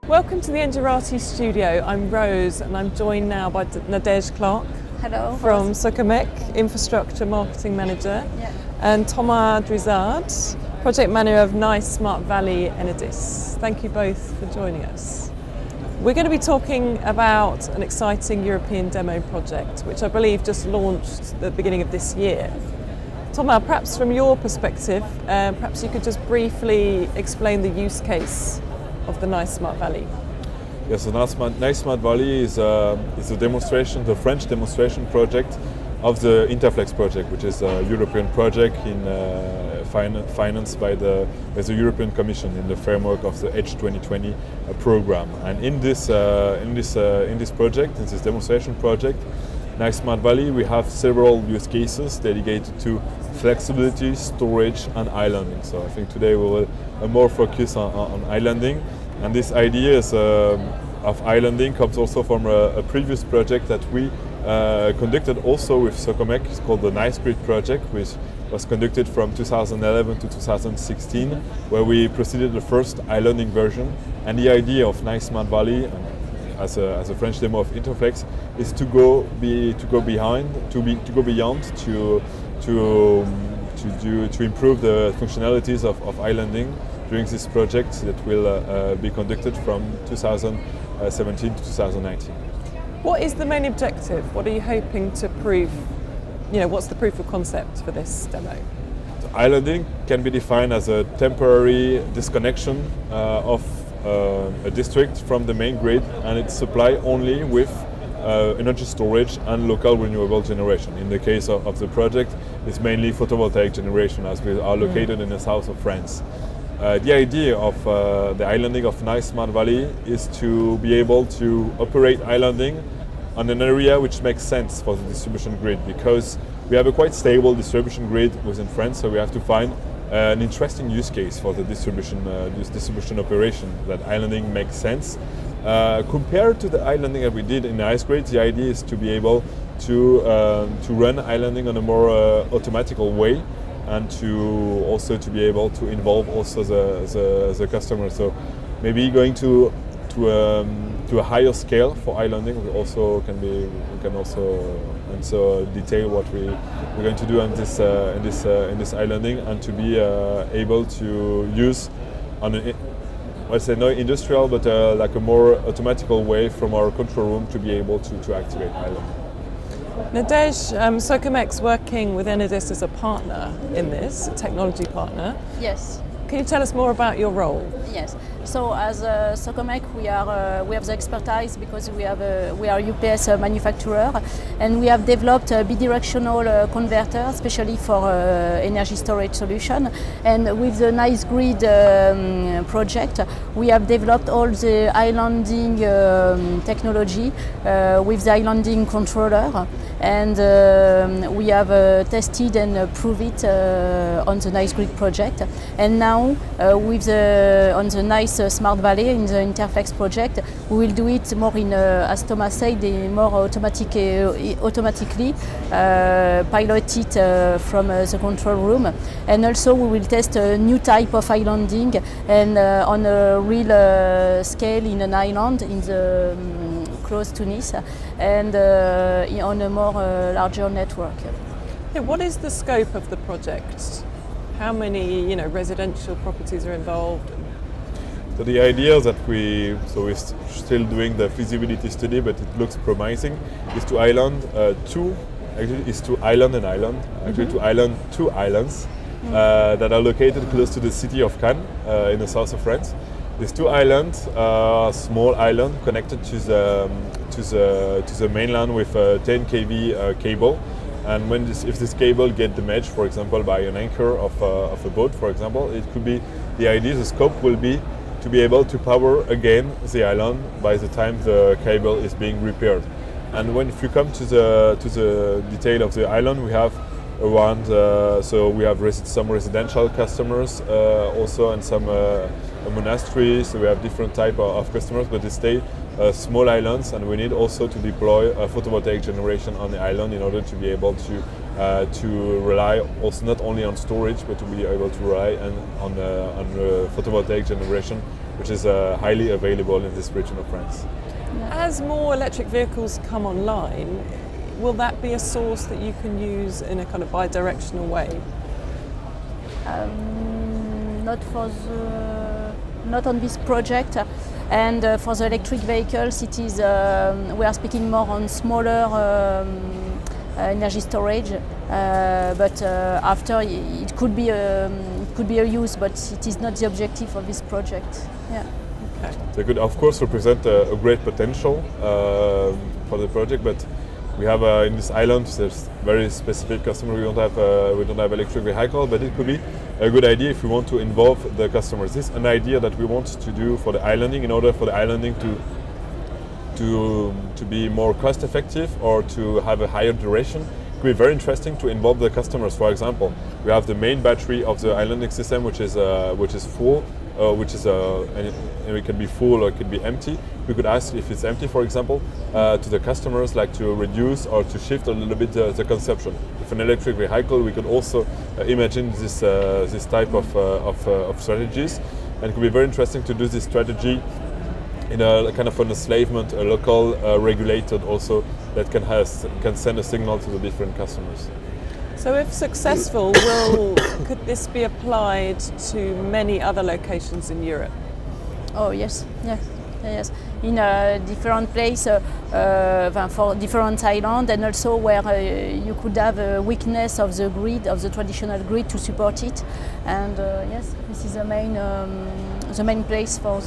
Welcome to the Engerati studio. I'm Rose and I'm joined now by Nadège Clark. Hello. From Socomec, Infrastructure Marketing Manager, and Thomas Drizard, Project Manager of Nice Smart Valley Enedis. Thank you both for joining us. We're going to be talking about an exciting European demo project, which I believe just launched at the beginning of this year. Thomas, perhaps from your perspective, perhaps you could just briefly explain the use case of the Nice Smart Valley. Yes, the Nice Smart Valley is a demonstration, the French demonstration project of the Interflex project, which is a European project financed by the European Commission in the framework of the H2020 program. And in this project, in this demonstration project, Nice Smart Valley, we have several use cases dedicated to flexibility, storage, and islanding. So I think today we will more focus on islanding. And this idea of islanding comes also from a previous project that we conducted also with Socomec. It's called the microgrid project, which was conducted from 2011 to 2016, where we proceeded the first islanding version. And the idea of Nice Smart Valley, as a French demo of Interflex, is to go beyond to improve the functionalities of islanding during this project that will be conducted from 2017 to 2019. What is the main objective? What are you hoping to prove? What's the proof of concept for this demo? Islanding can be defined as a temporary disconnection of a district from the main grid, and it's supplied only with energy storage and local renewable generation. In the case of the project, it's mainly photovoltaic generation, as we are located in the south of France. The idea of the islanding of Nice Smart Valley is to be able to operate islanding on an area which makes sense for the distribution grid, because we have a quite stable distribution grid within France, so we have to find an interesting use case for the distribution operation that islanding makes sense. Compared to the islanding that we did in the ice grid, the idea is to be able to run islanding on a more automatical way, and to be able to involve also the customer. So maybe going to a higher scale for islanding, we can also detail what we're going to do in this islanding, and to be able to use on an, let's say not industrial, but like a more automatical way from our control room to be able to activate islanding. Nadège, Socomec's working with Enedis as a partner in this, a technology partner. Yes. Can you tell us more about your role? Yes. So as Socomec, we have the expertise because we are UPS manufacturer, and we have developed a bidirectional converter, especially for energy storage solution. And with the Nice Grid project, we have developed all the islanding technology with the islanding controller, and we have tested and proved it on the Nice Grid project. And now on the Nice Smart Valley in the Interflex project, we will do it more in, as Thomas said, more automatically, pilot it from the control room. And also we will test a new type of islanding, and on a real scale in an island in the close to Nice, and on a more larger network. Yeah, what is the scope of the project? How many residential properties are involved? So the idea that we're still doing the feasibility study, but it looks promising, is to island to island two islands that are located close to the city of Cannes in the south of France. These two islands are small island connected to the mainland with a 10 kV cable. And if this cable gets damaged, for example, by an anchor of a boat, for example, it could be the scope will be to be able to power again the island by the time the cable is being repaired. And if you come to the detail of the island, we have around, so we have some residential customers also, and some monasteries. So we have different type of customers, but they stay small islands, and we need also to deploy a photovoltaic generation on the island in order to be able to to rely also not only on storage, but to be able to rely on photovoltaic generation, which is highly available in this region of France. As more electric vehicles come online, will that be a source that you can use in a kind of bi-directional way? Not on this project. And for the electric vehicles, it is we are speaking more on smaller energy storage. But after it could be a use, but it is not the objective of this project. Yeah. Okay. They could, of course, represent a great potential for the project, but we have in this island there's very specific customer. We don't have electric vehicle, but it could be a good idea if we want to involve the customers. This is an idea that we want to do for the islanding in order for the islanding to be more cost effective or to have a higher duration. It could be very interesting to involve the customers. For example, we have the main battery of the islanding system, which is full. And it can be full or it can be empty. We could ask if it's empty, for example, to the customers, like to reduce or to shift a little bit the consumption. With an electric vehicle, we could also imagine this type of strategies, and it could be very interesting to do this strategy in a kind of an enslavement, a local regulated also that can send a signal to the different customers. So if successful, could this be applied to many other locations in Europe? Oh yes, yes. In a different place for different islands, and also where you could have a weakness of the grid, of the traditional grid, to support it. And yes, this is the main place for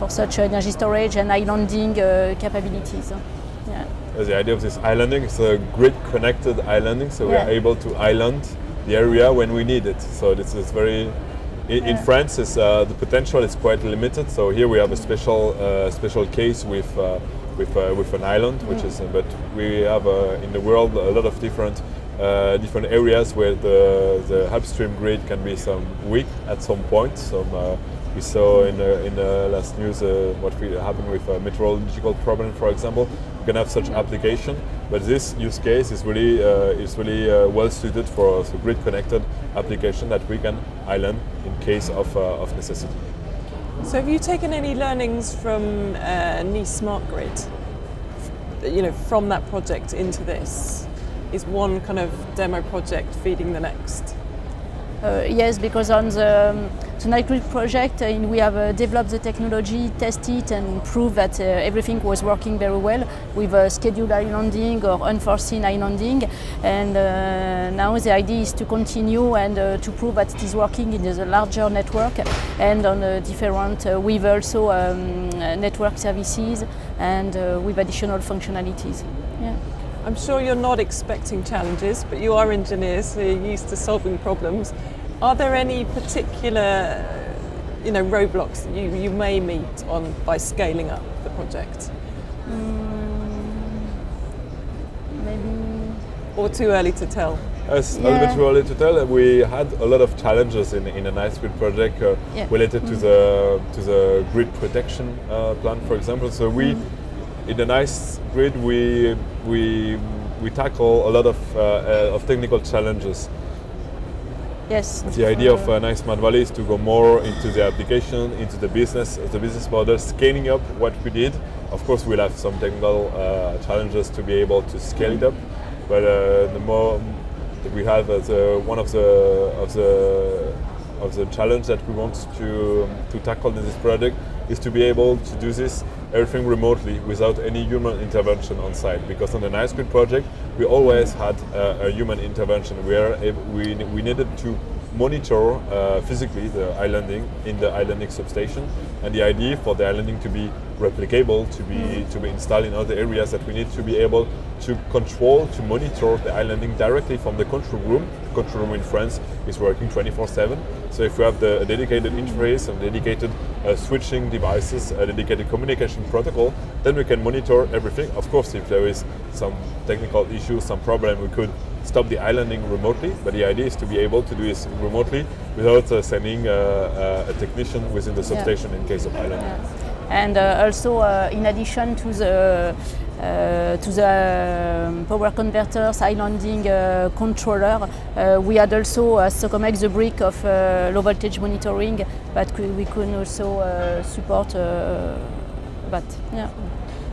such energy storage and islanding capabilities. Yeah. The idea of this islanding is a grid-connected islanding, so we are able to island the area when we need it. So this is very. In France, the potential is quite limited. So here we have a special case with an island, which is. But we have in the world a lot of different areas where the upstream grid can be some weak at some point. We saw in the last news what happened with a meteorological problem, for example. We can have such application, but this use case is really well suited for a grid-connected application that we can island in case of necessity. So, have you taken any learnings from Nice Smart Grid? From that project into this, is one kind of demo project feeding the next? Yes, because on the microgrid project, we have developed the technology, tested it, and proved that everything was working very well with scheduled islanding or unforeseen islanding. And now the idea is to continue and to prove that it is working in the larger network and on different, with also network services and with additional functionalities. Yeah. I'm sure you're not expecting challenges, but you are engineers, so you're used to solving problems. Are there any particular, roadblocks that you may meet on by scaling up the project? Maybe. Or too early to tell? It's a little bit too early to tell. We had a lot of challenges in a Nice Grid project related to the grid protection plan, for example. So in the Nice Grid, we tackle a lot of technical challenges. Yes. The idea of Nice Smart Valley is to go more into the application, into the business model, scaling up what we did. Of course, we'll have some technical challenges to be able to scale it up, but the more that we have as one of the challenge that we want to tackle in this project is to be able to do this everything remotely without any human intervention on site. Because on the Nice Grid project, we always had a human intervention where we needed to monitor physically the islanding in the islanding substation, and the idea for the islanding to be replicable, to be installed in other areas, that we need to be able to control, to monitor the islanding directly from the control room. The control room in France is working 24/7. So if we have a dedicated interface and dedicated switching devices, a dedicated communication protocol, then we can monitor everything. Of course, if there is some technical issue, some problem, we could stop the islanding remotely, but the idea is to be able to do this remotely without sending a technician within the substation in case of islanding. And also, in addition to the to the power converters, islanding controller. We had also as Socomec the brick of low voltage monitoring, but we could also support that. Yeah.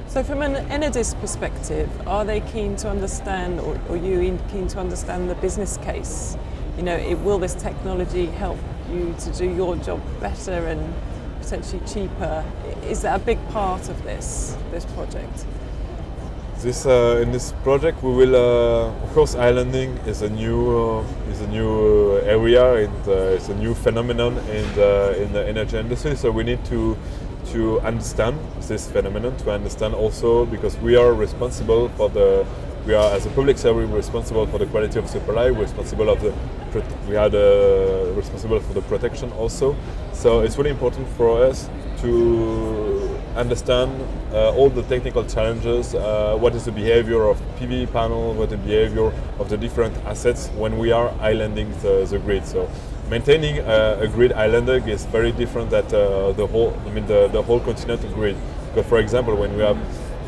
So from an Enedis perspective, are they keen to understand, or you keen to understand the business case? You know, will this technology help you to do your job better and potentially cheaper? Is that a big part of this project? In this project, we will, of course, islanding is a new area, and it's a new phenomenon in the energy industry. So we need to understand this phenomenon, to understand also, because we are responsible for as a public service responsible for the quality of supply, responsible for the protection also. So it's really important for us to understand all the technical challenges, what is the behavior of PV panel, what is the behavior of the different assets when we are islanding the grid. So maintaining a grid islanding is very different than the whole continental grid. Because for example, when we have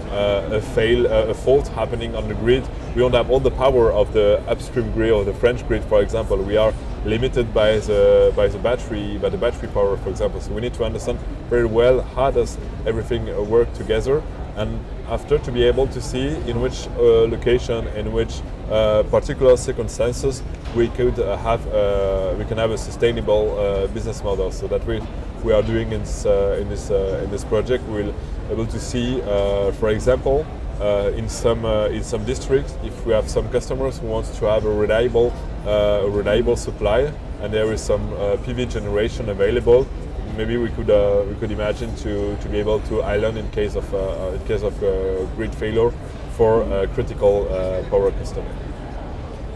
a fault happening on the grid, we don't have all the power of the upstream grid or the French grid, for example. We are limited by the battery power, for example. So we need to understand very well how does everything work together, and after to be able to see in which location, in which particular circumstances we can have a sustainable business model. So that we are doing in this project. We'll able to see, for example, in some districts, if we have some customers who want to have a reliable supply, and there is some PV generation available, maybe we could imagine to be able to island in case of grid failure for a critical power customer.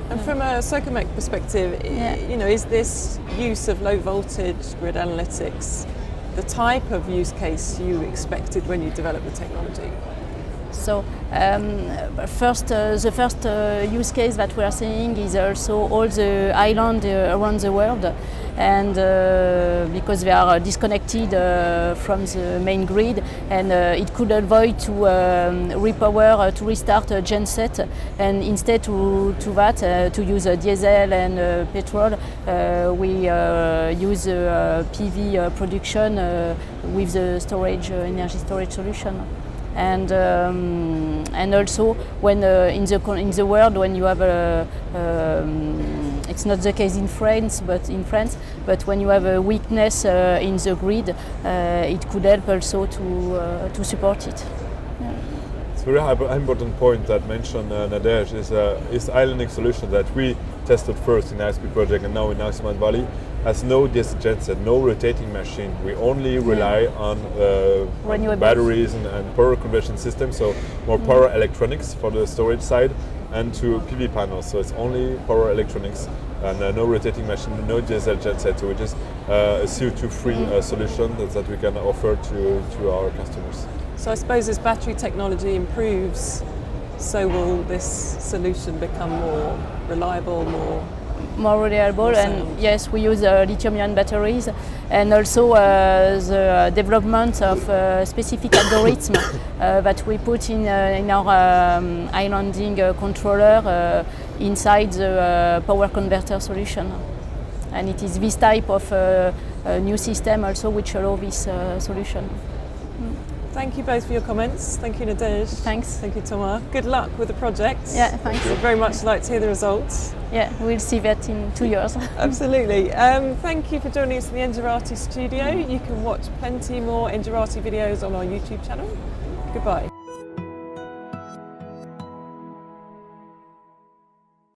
And from a Socomec perspective, you know, is this use of low voltage grid analytics the type of use case you expected when you developed the technology? So the first use case that we are seeing is also all the islands around the world, and because they are disconnected from the main grid, and it could avoid to repower, to restart a genset, and instead to to use diesel and petrol, we use PV production with the storage, energy storage solution. And also when in the world, when you have it's not the case in France, but when you have a weakness in the grid, it could help also to support it. Yeah. It's a very important point that mentioned Nadej is islanding solution that we tested first in ISP project and now in Iceman Valley has no diesel genset, no rotating machine. We only rely on batteries and power conversion systems, so more power electronics for the storage side, and to PV panels. So it's only power electronics and no rotating machine, no diesel genset. So we just a CO2-free solution that we can offer to our customers. So I suppose as battery technology improves, so will this solution become more reliable, more reliable, and yes, we use lithium-ion batteries, and also the development of specific algorithm that we put in our islanding controller inside the power converter solution, and it is this type of new system also which allow this solution. Thank you both for your comments. Thank you, Nadej. Thanks. Thank you, Thomas. Good luck with the project. Yeah, thanks. We'd very much like to hear the results. Yeah, we'll see that in 2 years. Absolutely. Thank you for joining us in the Engerati studio. You can watch plenty more Engerati videos on our YouTube channel. Goodbye.